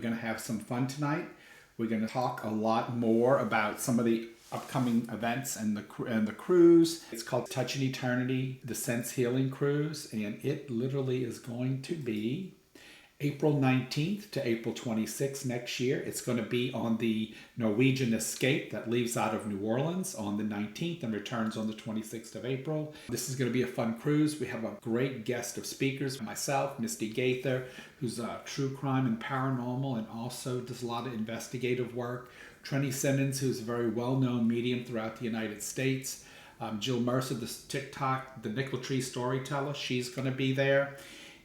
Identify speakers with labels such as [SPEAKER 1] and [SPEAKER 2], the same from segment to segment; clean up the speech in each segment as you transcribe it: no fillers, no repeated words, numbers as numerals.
[SPEAKER 1] We're going to have some fun tonight. We're going to talk a lot more about some of the upcoming events and the cruise. It's called Touching Eternity, the Sense Healing Cruise, and it literally is going to be April 19th to April 26th next year. It's going to be on the Norwegian Escape that leaves out of New Orleans on the 19th and returns on the 26th of April. This is going to be a fun cruise. We have a great guest of speakers, myself, Misty Gaither, who's a true crime and paranormal and also does a lot of investigative work. Trenny Simmons, who's a very well-known medium throughout the United States. Jill Mercer, the Nickel-Tree storyteller, she's going to be there.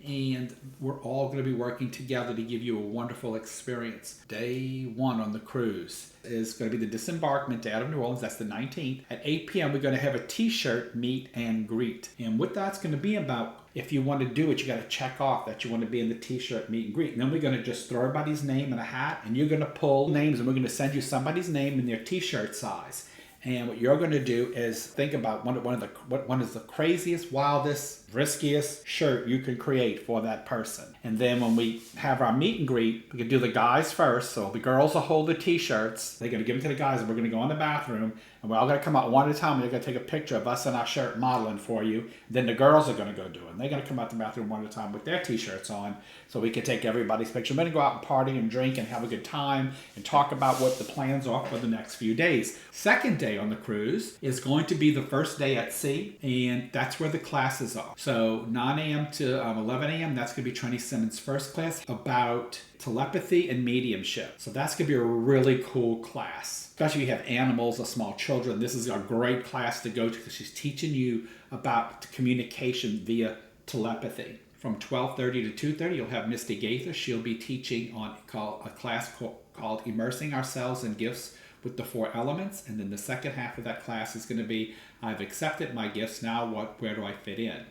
[SPEAKER 1] And we're all going to be working together to give you a wonderful experience. Day one on the cruise is going to be the disembarkment day out of New Orleans. That's the 19th. At 8 p.m., we're going to have a t-shirt meet and greet. And what that's going to be about, if you want to do it, you got to check off that you want to be in the t-shirt meet and greet. And then we're going to just throw everybody's name in a hat, and you're going to pull names, and we're going to send you somebody's name in their t-shirt size. And what you're going to do is think about one is the craziest, wildest, riskiest shirt you can create for that person. And then when we have our meet and greet, we can do the guys first. So the girls will hold the t-shirts. They're going to give them to the guys, and we're going to go in the bathroom, and we're all going to come out one at a time, and they're going to take a picture of us in our shirt modeling for you. Then the girls are going to go do it. And they're going to come out the bathroom one at a time with their t-shirts on so we can take everybody's picture. We're going to go out and party and drink and have a good time and talk about what the plans are for the next few days. Second day on the cruise is going to be the first day at sea, and that's where the classes are. So 9 a.m. to 11 a.m., that's going to be Trenny Simmons' first class about telepathy and mediumship. So that's going to be a really cool class. Especially if you have animals or small children, this is a great class to go to because she's teaching you about communication via telepathy. From 12:30 to 2:30, you'll have Misty Gaither. She'll be teaching on a class called Immersing Ourselves in Gifts with the Four Elements. And then the second half of that class is going to be, I've accepted my gifts, now where do I fit in?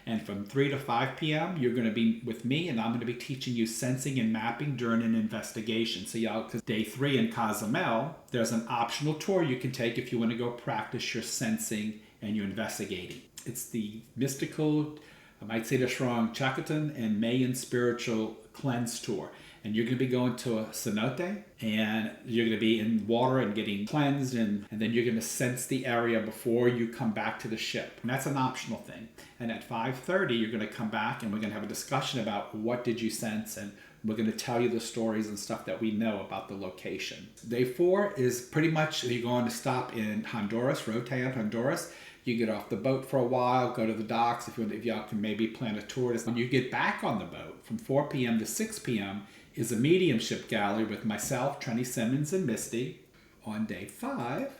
[SPEAKER 1] And from 3 to 5 p.m., you're going to be with me, and I'm going to be teaching you sensing and mapping during an investigation. So because day 3 in Cozumel, there's an optional tour you can take if you want to go practice your sensing and your investigating. It's the mystical, I might say this wrong, Chakatan and Mayan spiritual cleanse tour. And you're going to be going to a cenote, and you're going to be in water and getting cleansed, and then you're going to sense the area before you come back to the ship. And that's an optional thing. And at 5:30, you're going to come back, and we're going to have a discussion about what did you sense, and we're going to tell you the stories and stuff that we know about the location. Day 4 is pretty much you're going to stop in Honduras, Roatan, Honduras. You get off the boat for a while, go to the docks if y'all can maybe plan a tour. When you get back on the boat from 4 p.m. to 6 p.m. is a mediumship gallery with myself, Trenny Simmons, and Misty. On day 5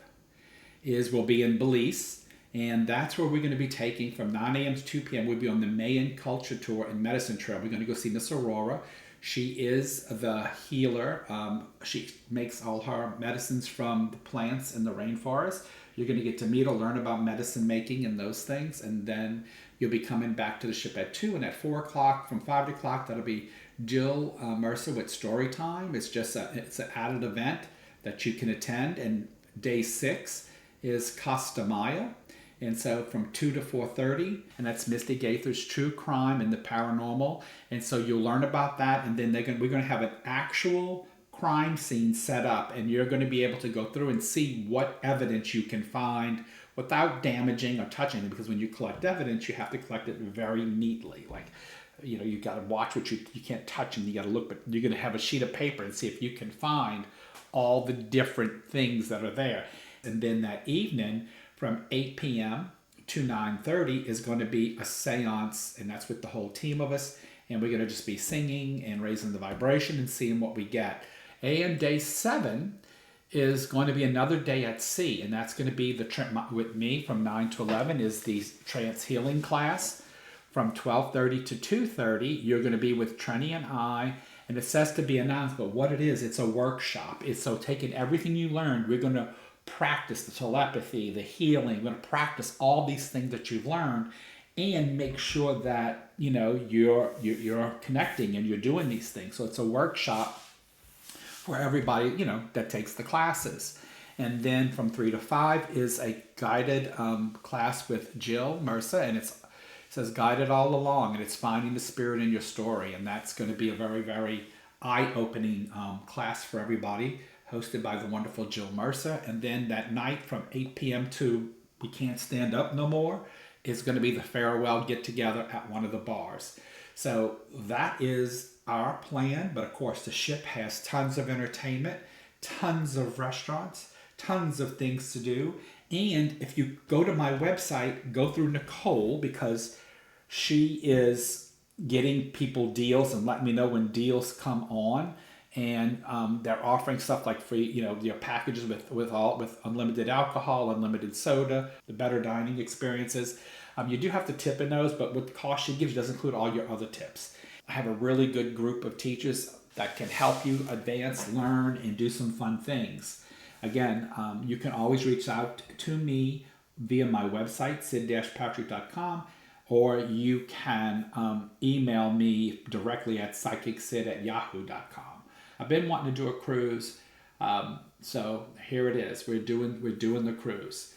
[SPEAKER 1] we'll be in Belize, and that's where we're going to be taking from 9 a.m. to 2 p.m. We'll be on the Mayan Culture Tour and Medicine Trail. We're going to go see Miss Aurora. She is the healer. She makes all her medicines from the plants in the rainforest. You're going to get to meet her, learn about medicine making and those things, and then you'll be coming back to the ship at 2, and at 4 o'clock, from 5 o'clock, that'll be Jill Mercer with Story Time. It's an added event that you can attend. And day 6 is Costa Maya. And so from 2 to 4:30, and that's Misty Gaither's True Crime and the Paranormal. And so you'll learn about that, and then we're going to have an actual crime scene set up, and you're going to be able to go through and see what evidence you can find without damaging or touching it, because when you collect evidence, you have to collect it very neatly. You got to watch what you can't touch, and you got to look, but you're going to have a sheet of paper and see if you can find all the different things that are there. And then that evening from 8 p.m. to 9:30 is going to be a seance, and that's with the whole team of us, and we're going to just be singing and raising the vibration and seeing what we get. And day 7 is going to be another day at sea, and that's going to be with me from 9 to 11 is the trance healing class. From 12:30 to 2:30, you're going to be with Trenny and I, and it says to be announced, but what it is, it's a workshop. It's so taking everything you learned, we're going to practice the telepathy, the healing. We're going to practice all these things that you've learned, and make sure that you're connecting and you're doing these things. So it's a workshop for everybody that takes the classes. And then from 3 to 5 is a guided class with Jill Mercer, and it says guided all along, and it's finding the spirit in your story, and that's going to be a very, very eye-opening class for everybody, hosted by the wonderful Jill Mercer. And then that night from 8 p.m. to we can't stand up no more is going to be the farewell get together at one of the bars. So that is our plan. But of course, the ship has tons of entertainment, tons of restaurants, tons of things to do. And if you go to my website, go through Nicole, because she is getting people deals and letting me know when deals come on. And they're offering stuff like free, your packages with unlimited alcohol, unlimited soda, the better dining experiences. You do have to tip in those, but what the cost she gives you does include all your other tips. I have a really good group of teachers that can help you advance, learn, and do some fun things. Again, you can always reach out to me via my website, sid-patrick.com, or you can email me directly at psychicsid@yahoo.com. I've been wanting to do a cruise, so here it is. We're doing the cruise.